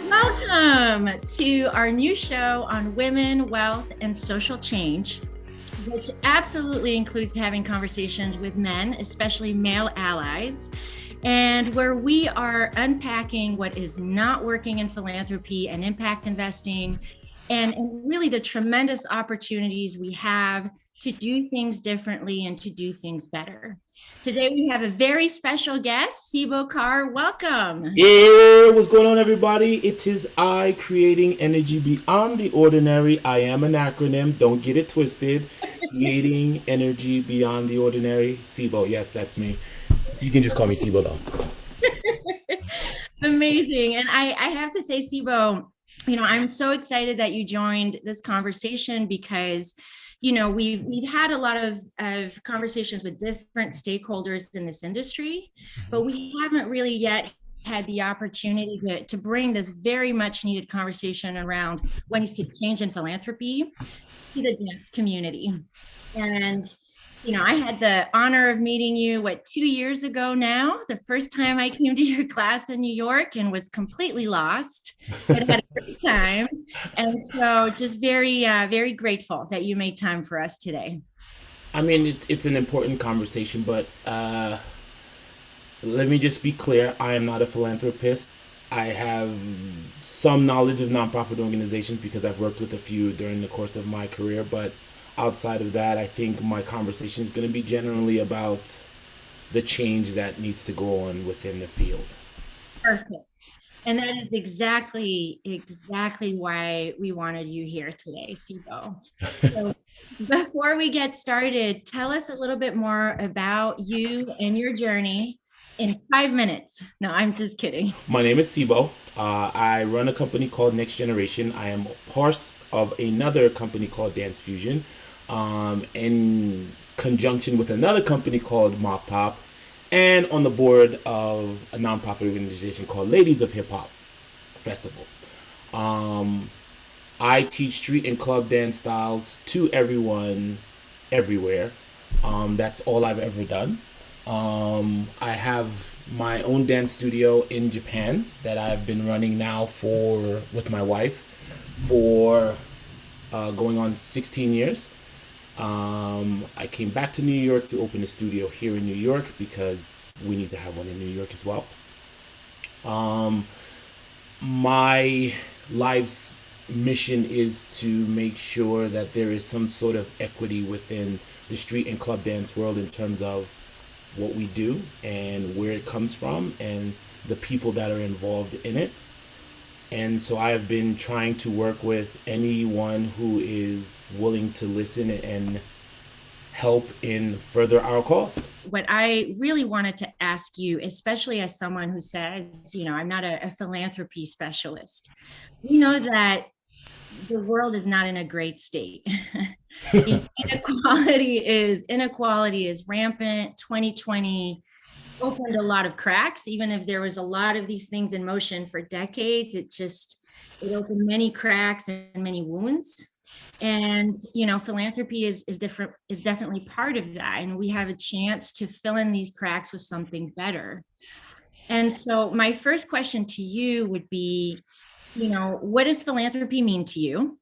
Welcome to our new show on women, wealth, and social change, which absolutely includes having conversations with men, especially male allies, and where we are unpacking what is not working in philanthropy and impact investing, and really the tremendous opportunities we have to do things differently and to do things better. Today, we have a very special guest, Cebo Carr. Welcome. Yeah, what's going on, everybody? It is I, creating energy beyond the ordinary. I am an acronym, don't get it twisted. Creating energy beyond the ordinary. Cebo, yes, that's me. You can just call me Cebo, though. Amazing. And I have to say, Cebo, I'm so excited that you joined this conversation because we've had a lot of conversations with different stakeholders in this industry, but we haven't really yet had the opportunity to bring this very much needed conversation around what needs to change in philanthropy to the dance community. And I had the honor of meeting you, 2 years ago now, the first time I came to your class in New York and was completely lost, but had a great time. And so just very grateful that you made time for us today. I mean, it's an important conversation, but let me just be clear. I am not a philanthropist. I have some knowledge of nonprofit organizations because I've worked with a few during the course of my career, but outside of that, I think my conversation is going to be generally about the change that needs to go on within the field. Perfect. And that is exactly why we wanted you here today, Cebo. So before we get started, tell us a little bit more about you and your journey in 5 minutes. No, I'm just kidding. My name is Cebo. I run a company called NXGN. I am part of another company called Dance Fusion, in conjunction with another company called Mop Top, and on the board of a nonprofit organization called Ladies of Hip Hop Festival. I teach street and club dance styles to everyone, everywhere. That's all I've ever done. I have my own dance studio in Japan that I've been running now with my wife for going on 16 years. I came back to New York to open a studio here in New York because we need to have one in New York as well. My life's mission is to make sure that there is some sort of equity within the street and club dance world in terms of what we do and where it comes from and the people that are involved in it. And so I have been trying to work with anyone who is willing to listen and help in further our cause. What I really wanted to ask you, especially as someone who says, I'm not a philanthropy specialist, we know that the world is not in a great state. Inequality is rampant. 2020 opened a lot of cracks. Even if there was a lot of these things in motion for decades, it opened many cracks and many wounds. And philanthropy is definitely part of that. And we have a chance to fill in these cracks with something better. And so my first question to you would be, what does philanthropy mean to you?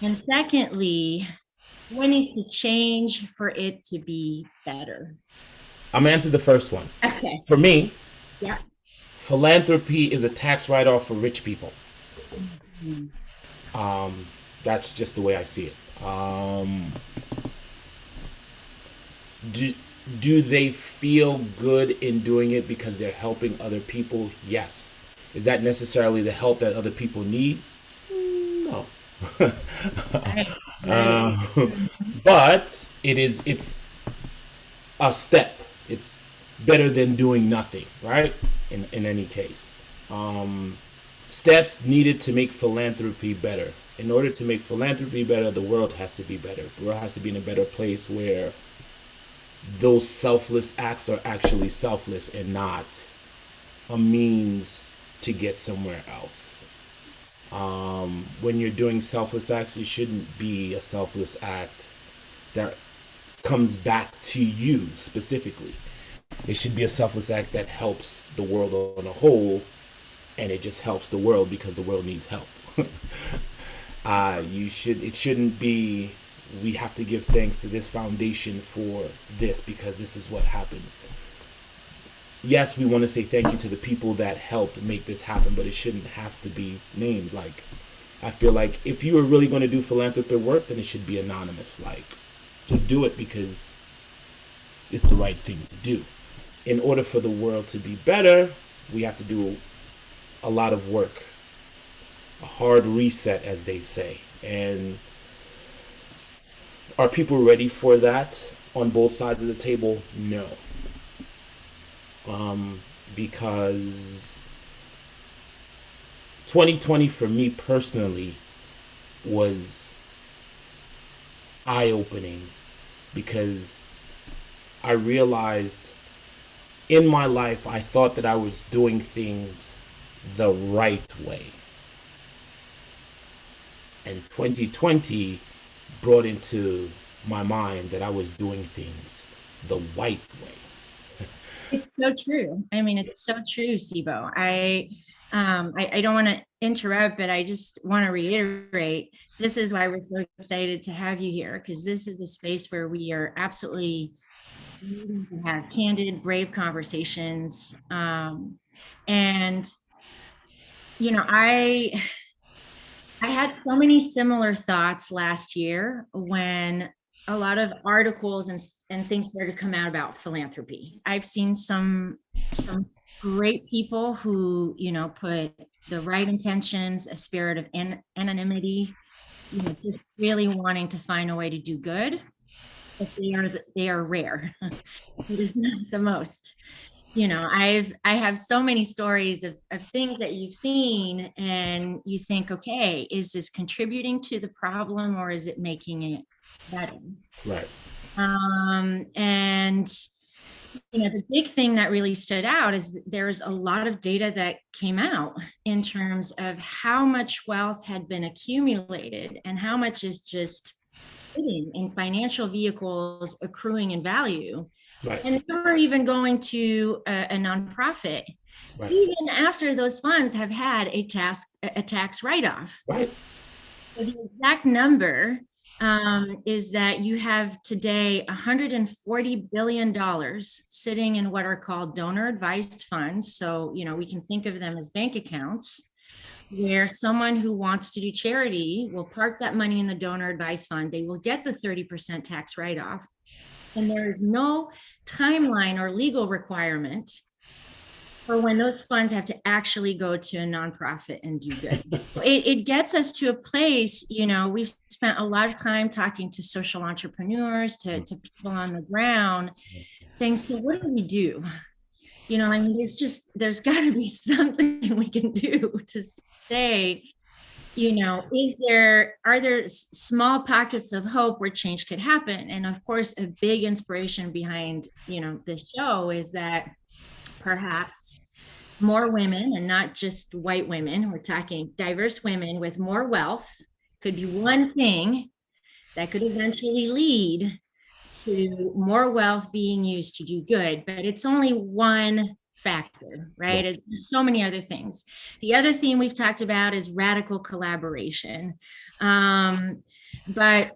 And secondly, what needs to change for it to be better? I'm gonna answer the first one. Okay. For me, Yeah. philanthropy is a tax write-off for rich people. Mhm. That's just the way I see it. Do they feel good in doing it because they're helping other people? Yes. Is that necessarily the help that other people need? No. Right. But it's a step. It's better than doing nothing, right? In any case. Steps needed to make philanthropy better. In order to make philanthropy better, the world has to be better. The world has to be in a better place where those selfless acts are actually selfless and not a means to get somewhere else. When you're doing selfless acts, it shouldn't be a selfless act that comes back to you specifically. It should be a selfless act that helps the world on a whole, and it just helps the world because the world needs help. It shouldn't be, we have to give thanks to this foundation for this because this is what happens. Yes, we want to say thank you to the people that helped make this happen, but it shouldn't have to be named. Like, I feel like if you are really going to do philanthropy work, then it should be anonymous. Like, just do it because it's the right thing to do. In order for the world to be better, we have to do a lot of work, a hard reset, as they say. And are people ready for that on both sides of the table? No. Because 2020 for me personally was eye-opening, because I realized in my life I thought that I was doing things the right way. And 2020 brought into my mind that I was doing things the white way. It's so true. I mean, it's so true, Cebo. I don't want to interrupt, but I just want to reiterate, this is why we're so excited to have you here, because this is the space where we are absolutely needing to have candid, brave conversations. And, you know, I had so many similar thoughts last year when a lot of articles and things started to come out about philanthropy. I've seen some great people who, you know, put the right intentions, a spirit of anonymity, you know, just really wanting to find a way to do good. But they are rare. It is not the most. You know, I have so many stories of things that you've seen and you think, okay, is this contributing to the problem or is it making it better? Right. And you know, the big thing that really stood out is that there's a lot of data that came out in terms of how much wealth had been accumulated and how much is just sitting in financial vehicles accruing in value. Right. And we're even going to a nonprofit, Right. even after those funds have had a tax write-off. Right. So the exact number is that you have today $140 billion sitting in what are called donor advised funds. So, you know, we can think of them as bank accounts where someone who wants to do charity will park that money in the donor advised fund. They will get the 30% tax write-off. And there is no timeline or legal requirement for when those funds have to actually go to a nonprofit and do good. It gets us to a place, you know, we've spent a lot of time talking to social entrepreneurs, to people on the ground, saying, so what do we do? You know, I mean, there's got to be something we can do to say, you know, are there small pockets of hope where change could happen? And of course, a big inspiration behind, you know, this show is that perhaps more women, and not just white women, we're talking diverse women with more wealth, could be one thing that could eventually lead to more wealth being used to do good. But it's only one factor, right? Yeah. There's so many other things. The other theme we've talked about is radical collaboration. But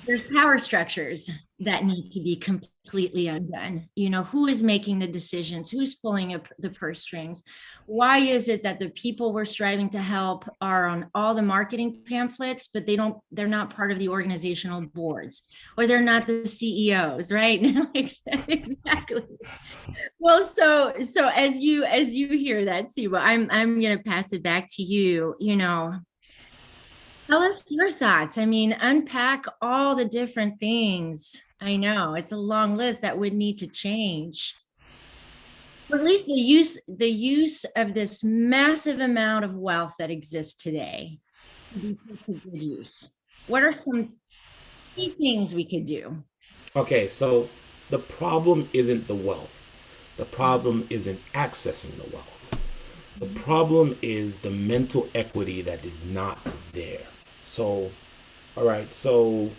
there's power structures that need to be completely undone. You know, who is making the decisions? Who's pulling up the purse strings? Why is it that the people we're striving to help are on all the marketing pamphlets, but they're not part of the organizational boards, or they're not the CEOs, right? Exactly. Well, so as you hear that, Cebo, I'm going to pass it back to you. You know, tell us your thoughts. I mean, unpack all the different things. I know it's a long list that would need to change. Or at least the use of this massive amount of wealth that exists today to be put to good use. What are some key things we could do? Okay, so the problem isn't the wealth. The problem isn't accessing the wealth. The problem is the mental equity that is not there. So, all right, so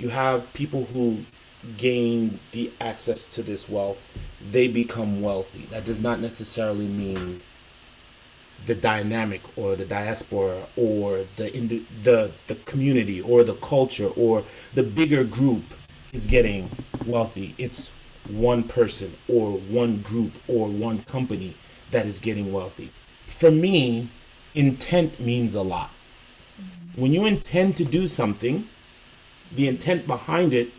You have people who gain the access to this wealth, they become wealthy. That does not necessarily mean the dynamic or the diaspora or the community or the culture or the bigger group is getting wealthy. It's one person or one group or one company that is getting wealthy. For me, intent means a lot. When you intend to do something, the intent behind it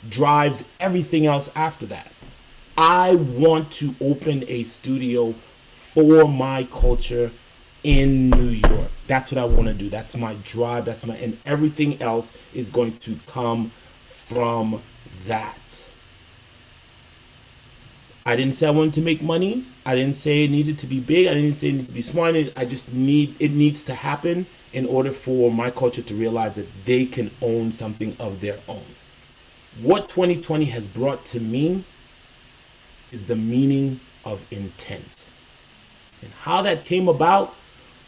drives everything else after that. I want to open a studio for my culture in New York. That's what I want to do. That's my drive. And everything else is going to come from that. I didn't say I wanted to make money. I didn't say it needed to be big. I didn't say it needed to be smart. It needs to happen in order for my culture to realize that they can own something of their own. What 2020 has brought to me is the meaning of intent. And how that came about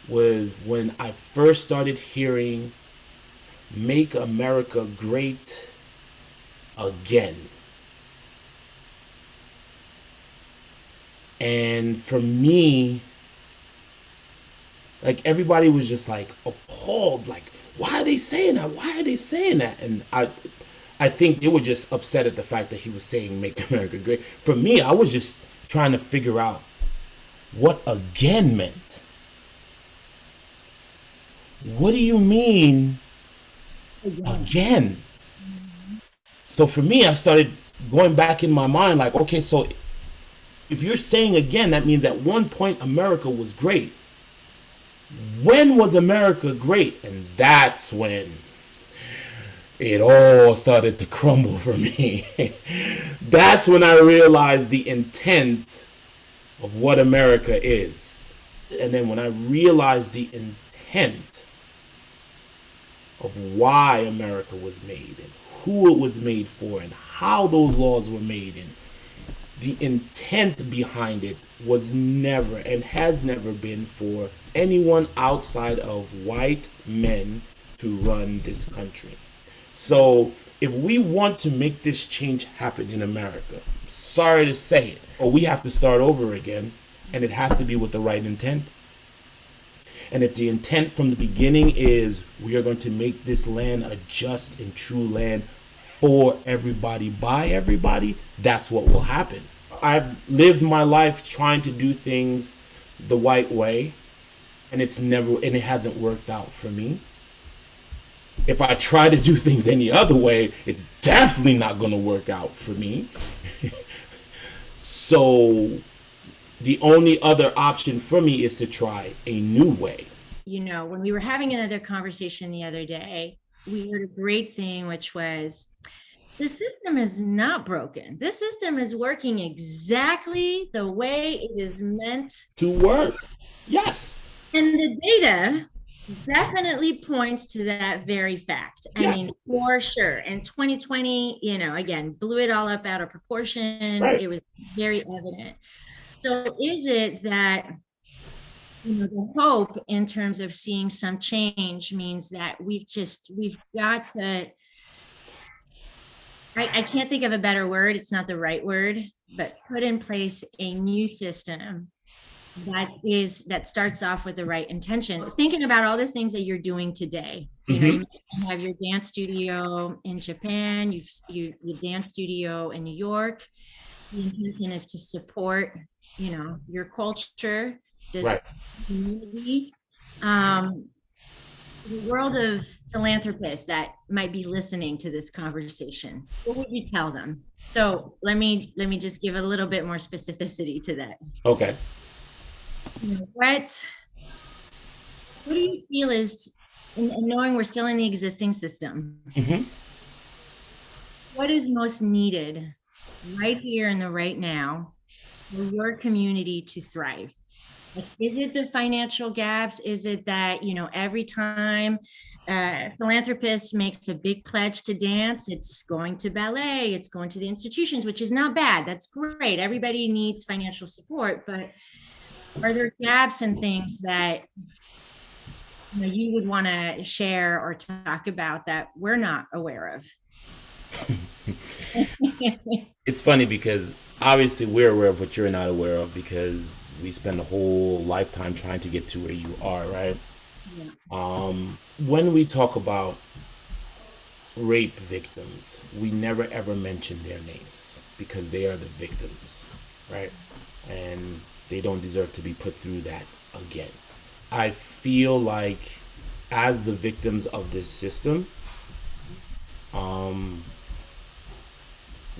was when I first started hearing Make America Great Again. And for me, like, everybody was just like appalled, like, why are they saying that? Why are they saying that? And I think they were just upset at the fact that he was saying Make America Great. For me, I was just trying to figure out what again meant. What do you mean again? So for me, I started going back in my mind like, okay, so if you're saying again, that means at one point America was great. When was America great? And that's when it all started to crumble for me. That's when I realized the intent of what America is. And then when I realized the intent of why America was made and who it was made for and how those laws were made, and the intent behind it was never and has never been for anyone outside of white men to run this country. So if we want to make this change happen in America, sorry to say it, or we have to start over again, and it has to be with the right intent. And if the intent from the beginning is we are going to make this land a just and true land for everybody, by everybody, that's what will happen. I've lived my life trying to do things the white way, and it hasn't worked out for me. If I try to do things any other way, it's definitely not going to work out for me. So the only other option for me is to try a new way. You know, when we were having another conversation the other day, we heard a great thing, which was the system is not broken. This system is working exactly the way it is meant to work. Yes. And the data definitely points to that very fact. I mean, for sure. And 2020, you know, again, blew it all up out of proportion. Right. It was very evident. So is it that, you know, the hope in terms of seeing some change means that we've got to, I can't think of a better word. It's not the right word, but put in place a new system that starts off with the right intention. Thinking about all the things that you're doing today. You know, you have your dance studio in Japan, you dance studio in New York. The intention is to support, you know, your culture, this community. The world of philanthropists that might be listening to this conversation, what would you tell them? So let me just give a little bit more specificity to that. Okay. What do you feel is, in knowing we're still in the existing system, what is most needed right here and the right now for your community to thrive? Like, is it the financial gaps? Is it that, you know, every time a philanthropist makes a big pledge to dance, it's going to ballet, it's going to the institutions, which is not bad. That's great. Everybody needs financial support, but are there gaps and things that you would want to share or talk about that we're not aware of? It's funny because obviously we're aware of what you're not aware of because we spend a whole lifetime trying to get to where you are, right? Yeah. When we talk about rape victims, we never ever mention their names because they are the victims, right? And they don't deserve to be put through that again. I feel like as the victims of this system, um,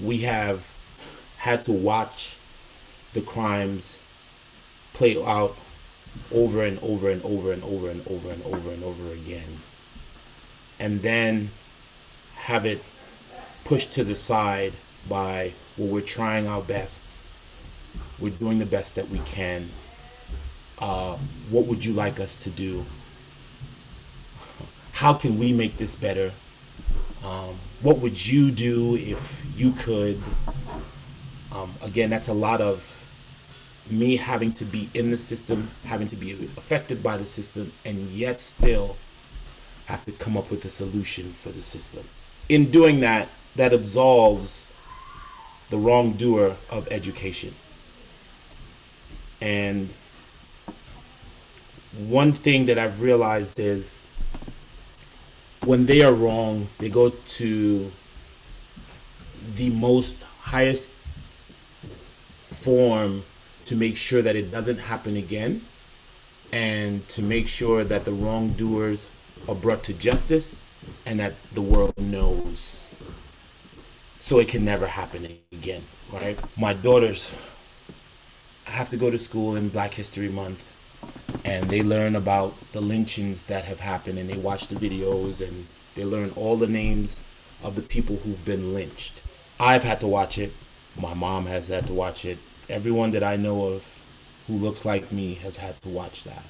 we have had to watch the crimes play out over and over and over and over and over and over and over again, and then have it pushed to the side by, well, we're trying our best, we're doing the best that we can. What would you like us to do? How can we make this better? What would you do if you could? Again, that's a lot of me having to be in the system, having to be affected by the system, and yet still have to come up with a solution for the system. In doing that, that absolves the wrongdoer of education. And one thing that I've realized is when they are wrong, they go to the most highest form to make sure that it doesn't happen again and to make sure that the wrongdoers are brought to justice and that the world knows so it can never happen again, right? My daughters have to go to school in Black History Month and they learn about the lynchings that have happened and they watch the videos and they learn all the names of the people who've been lynched. I've had to watch it. My mom has had to watch it. Everyone that I know of who looks like me has had to watch that.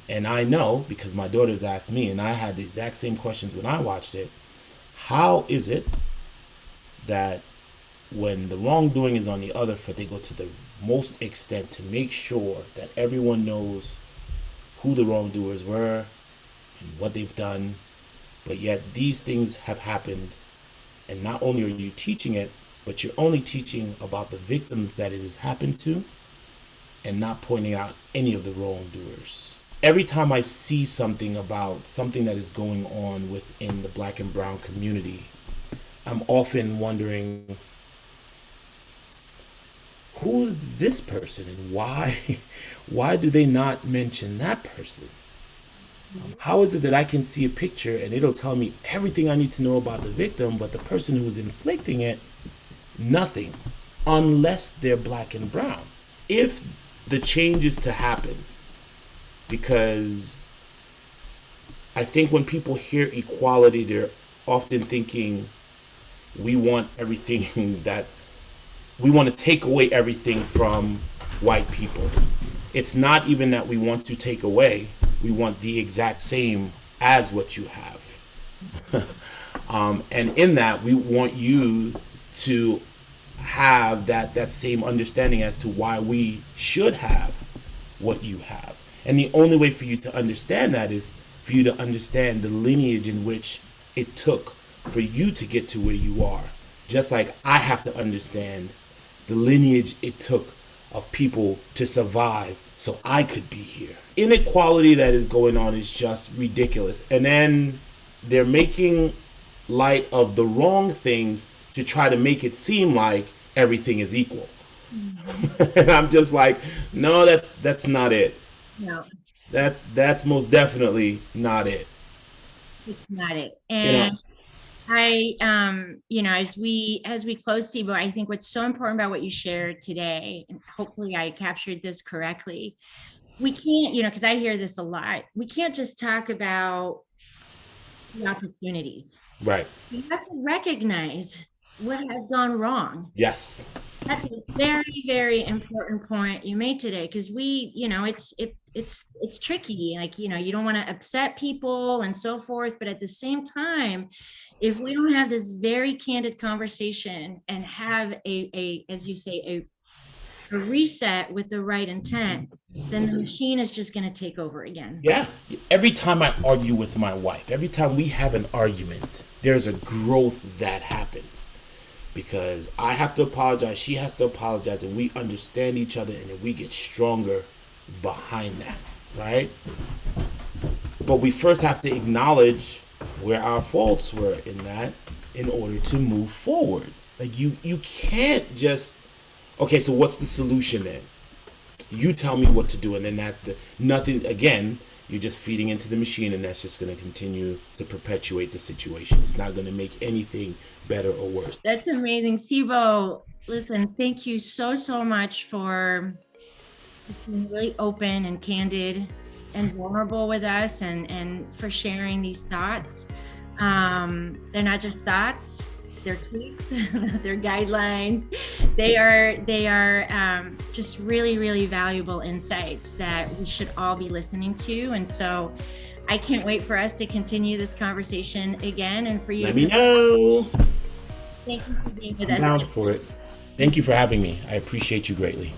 And I know because my daughters asked me, and I had the exact same questions when I watched it. How is it that when the wrongdoing is on the other foot, they go to the most extent to make sure that everyone knows who the wrongdoers were and what they've done, but yet these things have happened, and not only are you teaching it, but you're only teaching about the victims that it has happened to and not pointing out any of the wrongdoers. Every time I see something about something that is going on within the Black and brown community, I'm often wondering, who's this person and why do they not mention that person? How is it that I can see a picture and it'll tell me everything I need to know about the victim, but the person who's inflicting it, nothing, unless they're Black and brown? If the change is to happen, because I think when people hear equality, they're often thinking we want everything that we want to take away everything from white people. It's not even that we want to take away, we want the exact same as what you have. And in that, we want you to have that same understanding as to why we should have what you have. And the only way for you to understand that is for you to understand the lineage in which it took for you to get to where you are. Just like I have to understand the lineage it took of people to survive so I could be here. Inequality that is going on is just ridiculous. And then they're making light of the wrong things to try to make it seem like everything is equal. Mm-hmm. And I'm just like, no, that's not it. No, That's most definitely not it. it's not it. You know, And as we close, Cebo, I think what's so important about what you shared today, and hopefully I captured this correctly, we can't, because I hear this a lot, we can't just talk about the opportunities. right. We have to recognize what has gone wrong. Yes. That's a very, very important point you made today, because it's tricky. Like, you don't want to upset people and so forth, but at the same time, if we don't have this very candid conversation and have as you say, a reset with the right intent, then the machine is just going to take over again. Yeah. Every time I argue with my wife, every time we have an argument, there's a growth that happens because I have to apologize, she has to apologize, and we understand each other, and then we get stronger behind that, right? But we first have to acknowledge where our faults were in that in order to move forward. Like you can't just, okay, so what's the solution then? You tell me what to do, and then nothing again. You're just feeding into the machine, and that's just going to continue to perpetuate the situation. It's not going to make anything better or worse. That's amazing, Cebo. Listen, thank you so much for being really open and candid and vulnerable with us, and for sharing these thoughts. They're not just thoughts. They're tweaks, they're guidelines. They are just really valuable insights that we should all be listening to. And so I can't wait for us to continue this conversation again, and for you. Let me know. Thank you for being with us. I'm down for it. Thank you for having me. I appreciate you greatly.